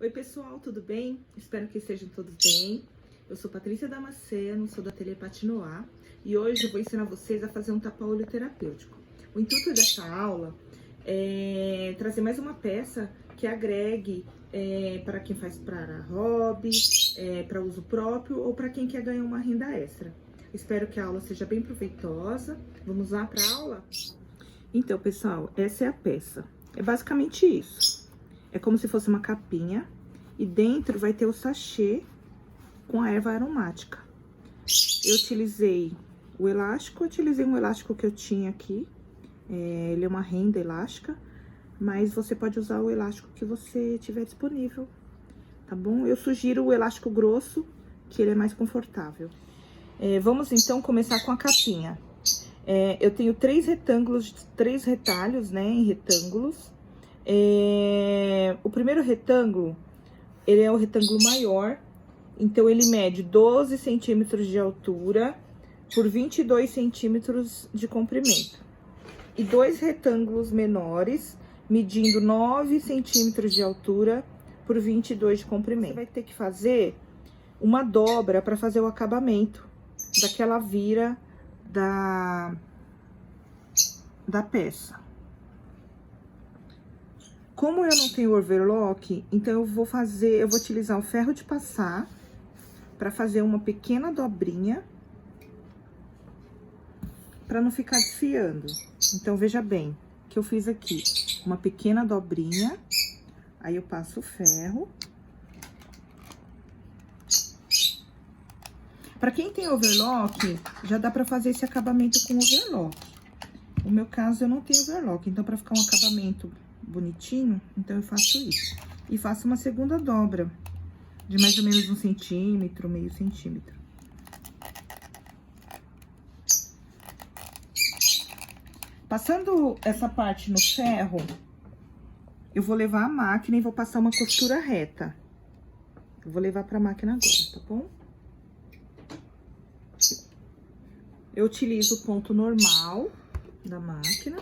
Oi pessoal, tudo bem? Espero que estejam todos bem. Eu sou Patrícia Damasceno, sou da Ateliê Patinoar e hoje eu vou ensinar vocês a fazer um tapa-olho terapêutico. O intuito dessa aula é trazer mais uma peça que agregue para quem faz para hobby, para uso próprio ou para quem quer ganhar uma renda extra. Espero que a aula seja bem proveitosa. Vamos lá para a aula? Então, pessoal, essa é a peça. É basicamente isso. É como se fosse uma capinha e dentro vai ter o sachê com a erva aromática. Eu utilizei o elástico, um elástico que eu tinha aqui. Ele é uma renda elástica, mas você pode usar o elástico que você tiver disponível, tá bom? Eu sugiro o elástico grosso, que ele é mais confortável. Vamos então começar com a capinha. Eu tenho três retalhos, né, em retângulos. O primeiro retângulo, ele é o retângulo maior, então ele mede 12 centímetros de altura por 22 centímetros de comprimento. E dois retângulos menores, medindo 9 centímetros de altura por 22 de comprimento. Você vai ter que fazer uma dobra para fazer o acabamento daquela vira da peça. Como eu não tenho overlock, então eu vou utilizar o ferro de passar para fazer uma pequena dobrinha para não ficar desfiando. Então, veja bem, que eu fiz aqui uma pequena dobrinha, aí eu passo o ferro. Para quem tem overlock, já dá para fazer esse acabamento com overlock. No meu caso, eu não tenho overlock, então para ficar um acabamento bonitinho, então eu faço isso. E faço uma segunda dobra, de mais ou menos 1 centímetro, meio centímetro. Passando essa parte no ferro, eu vou levar a máquina e vou passar uma costura reta. Eu vou levar pra máquina agora, tá bom? Eu utilizo o ponto normal da máquina.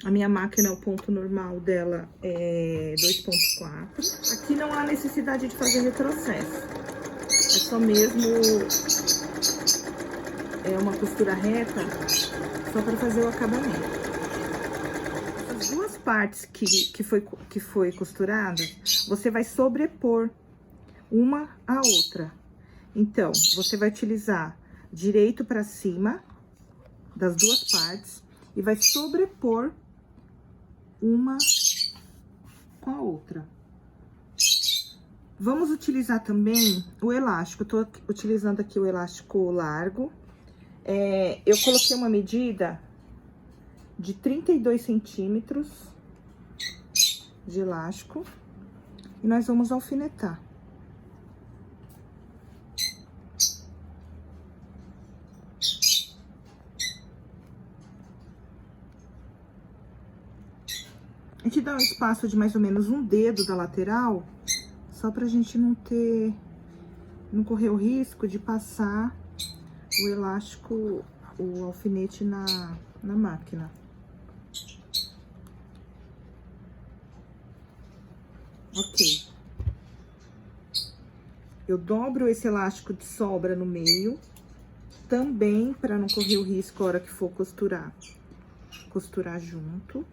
A minha máquina, o ponto normal dela é 2.4. Aqui não há necessidade de fazer retrocesso. É só mesmo uma costura reta, só para fazer o acabamento. As duas partes que foi costurada, você vai sobrepor uma à outra. Então, você vai utilizar direito para cima das duas partes e vai sobrepor uma com a outra. Vamos utilizar também o elástico. Eu tô utilizando aqui o elástico largo. Eu coloquei uma medida de 32 centímetros de elástico e nós vamos alfinetar. A gente dá um espaço de mais ou menos um dedo da lateral, só pra gente não correr o risco de passar o elástico, o alfinete na máquina. Ok. Eu dobro esse elástico de sobra no meio, também para não correr o risco a hora que for costurar junto.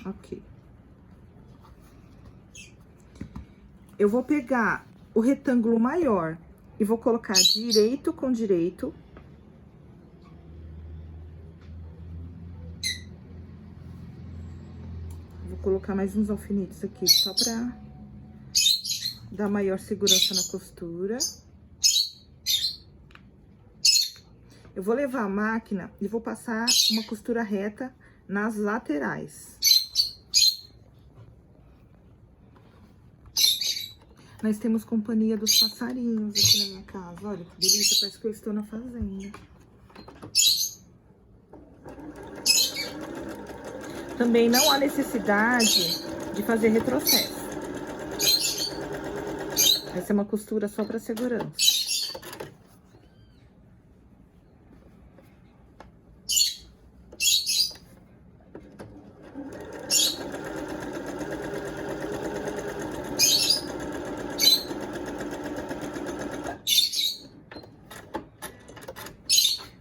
Ok. Eu vou pegar o retângulo maior e vou colocar direito com direito. Vou colocar mais uns alfinetes aqui, só pra dar maior segurança na costura. Eu vou levar a máquina e vou passar uma costura reta nas laterais. Nós temos companhia dos passarinhos aqui na minha casa. Olha que delícia, parece que eu estou na fazenda. Também não há necessidade de fazer retrocesso. Essa é uma costura só para segurança.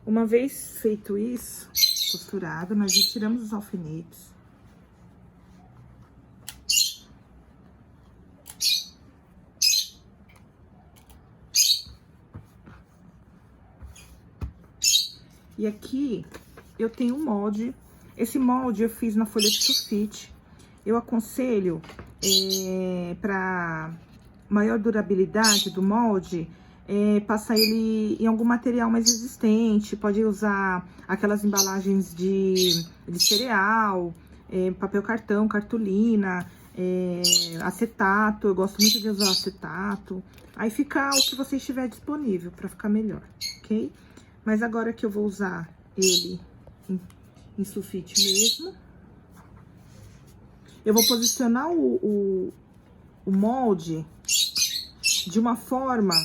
Uma vez feito isso, costurado, nós retiramos os alfinetes. E aqui eu tenho um molde. Esse molde eu fiz na folha de sulfite. Eu aconselho, para maior durabilidade do molde, passar ele em algum material mais resistente. Pode usar aquelas embalagens de cereal, papel cartão, cartolina, acetato. Eu gosto muito de usar acetato. Aí fica o que você estiver disponível para ficar melhor, ok? Mas agora que eu vou usar ele em sulfite mesmo, eu vou posicionar o molde de uma forma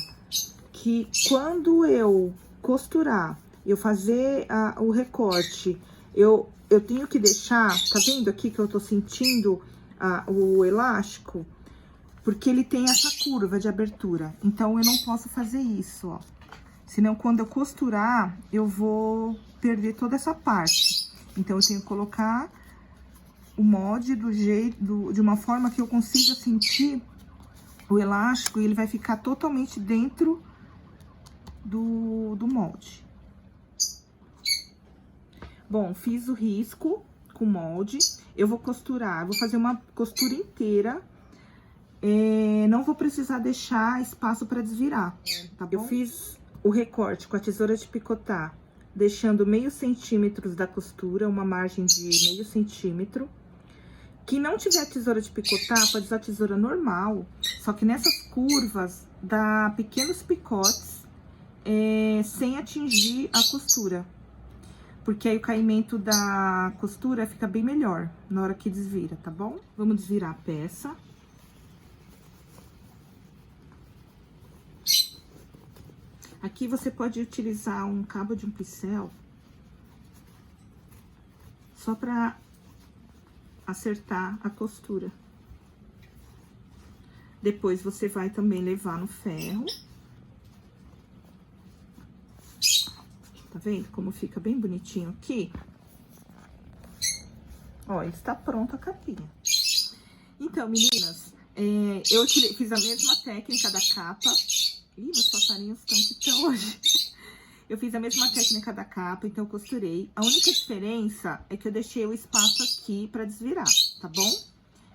que quando eu costurar, eu fazer o recorte, eu tenho que deixar, tá vendo aqui que eu tô sentindo o elástico? Porque ele tem essa curva de abertura, então eu não posso fazer isso, ó. Senão, quando eu costurar, eu vou perder toda essa parte. Então, eu tenho que colocar o molde de uma forma que eu consiga sentir o elástico e ele vai ficar totalmente dentro do molde. Bom, fiz o risco com o molde. Eu vou costurar, vou fazer uma costura inteira. Não vou precisar deixar espaço para desvirar, tá bom? Eu fiz o recorte com a tesoura de picotar, deixando meio centímetro da costura, uma margem de meio centímetro. Quem não tiver tesoura de picotar, pode usar tesoura normal, só que nessas curvas dá pequenos picotes, sem atingir a costura. Porque aí o caimento da costura fica bem melhor na hora que desvira, tá bom? Vamos desvirar a peça. Aqui você pode utilizar um cabo de um pincel só para acertar a costura. Depois você vai também levar no ferro. Tá vendo como fica bem bonitinho aqui? Ó, está pronta a capinha. Então, meninas, eu fiz a mesma técnica da capa. Ih, meus passarinhos estão que estão hoje. Eu fiz a mesma técnica da capa, então eu costurei. A única diferença é que eu deixei o espaço aqui pra desvirar, tá bom?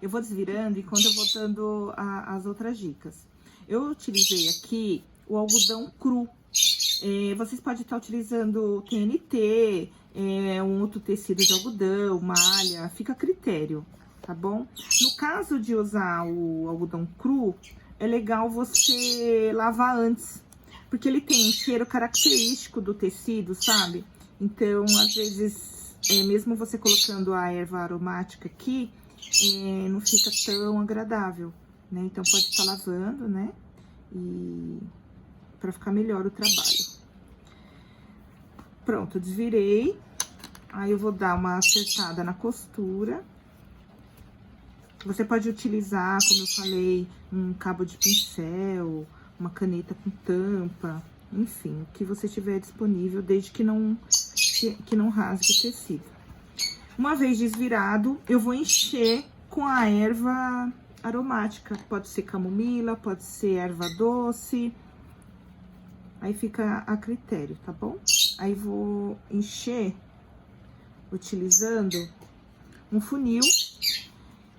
Eu vou desvirando e quando eu vou dando as outras dicas. Eu utilizei aqui o algodão cru. Vocês podem estar utilizando TNT, um outro tecido de algodão, malha, fica a critério, tá bom? No caso de usar o algodão cru, é legal você lavar antes, porque ele tem um cheiro característico do tecido, sabe? Então, às vezes, mesmo você colocando a erva aromática aqui, não fica tão agradável, né? Então, pode estar lavando, né? E para ficar melhor o trabalho. Pronto, desvirei. Aí, eu vou dar uma acertada na costura. Você pode utilizar, como eu falei, um cabo de pincel, uma caneta com tampa, enfim, o que você tiver disponível, desde que não rasgue o tecido. Uma vez desvirado, eu vou encher com a erva aromática. Pode ser camomila, pode ser erva doce. Aí fica a critério, tá bom? Aí vou encher utilizando um funil.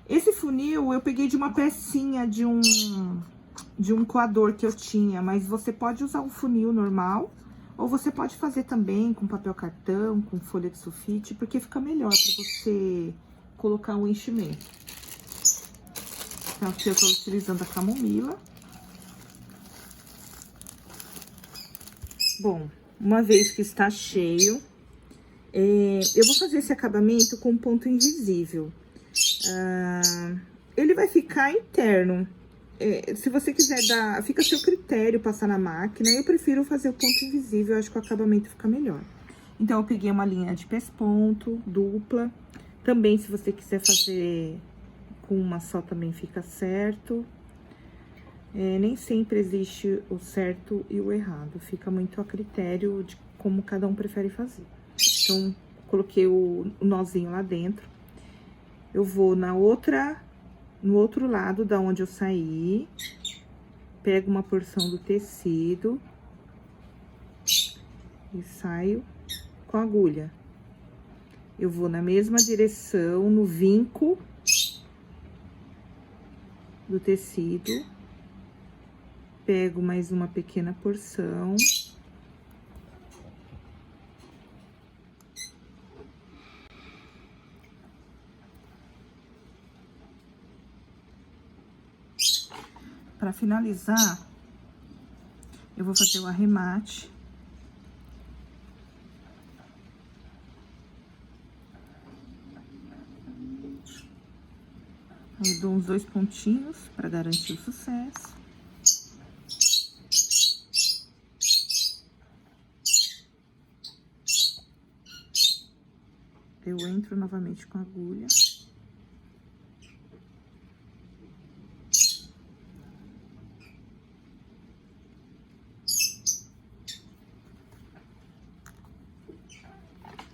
Esse funil eu peguei de uma pecinha de um coador que eu tinha, mas você pode usar um funil normal, ou você pode fazer também com papel cartão, com folha de sulfite, porque fica melhor para você colocar o enchimento. Então, aqui eu tô utilizando a camomila. Bom, uma vez que está cheio, eu vou fazer esse acabamento com ponto invisível. Ele vai ficar interno. Se você quiser dar, fica a seu critério passar na máquina. Eu prefiro fazer o ponto invisível, eu acho que o acabamento fica melhor. Então, eu peguei uma linha de pesponto dupla. Também, se você quiser fazer com uma só, também fica certo. Nem sempre existe o certo e o errado. Fica muito a critério de como cada um prefere fazer. Então, coloquei o nozinho lá dentro. Eu vou no outro lado da onde eu saí, pego uma porção do tecido e saio com a agulha. Eu vou na mesma direção, no vinco do tecido, pego mais uma pequena porção. Para finalizar, eu vou fazer o arremate. Aí, eu dou uns 2 pontinhos para garantir o sucesso. Eu entro novamente com a agulha.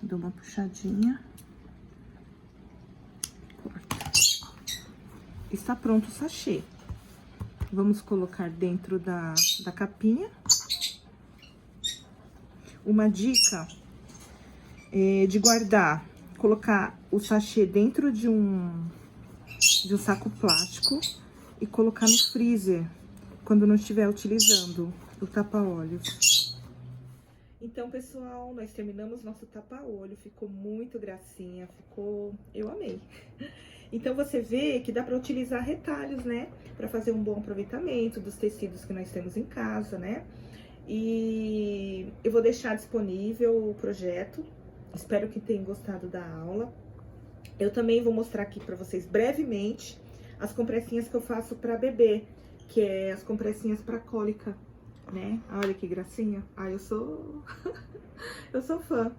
Dou uma puxadinha. Está pronto o sachê. Vamos colocar dentro da capinha. Uma dica de guardar, colocar o sachê dentro de um saco plástico e colocar no freezer quando não estiver utilizando o tapa-olhos. Então, pessoal, nós terminamos nosso tapa-olho, ficou muito gracinha, eu amei. Então, você vê que dá para utilizar retalhos, né? Para fazer um bom aproveitamento dos tecidos que nós temos em casa, né? E eu vou deixar disponível o projeto, espero que tenham gostado da aula. Eu também vou mostrar aqui para vocês brevemente as compressinhas que eu faço para bebê, que é as compressinhas para cólica, né? Olha que gracinha. Ah, eu sou fã.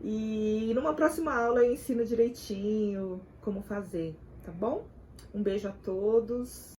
E numa próxima aula eu ensino direitinho como fazer, tá bom? Um beijo a todos.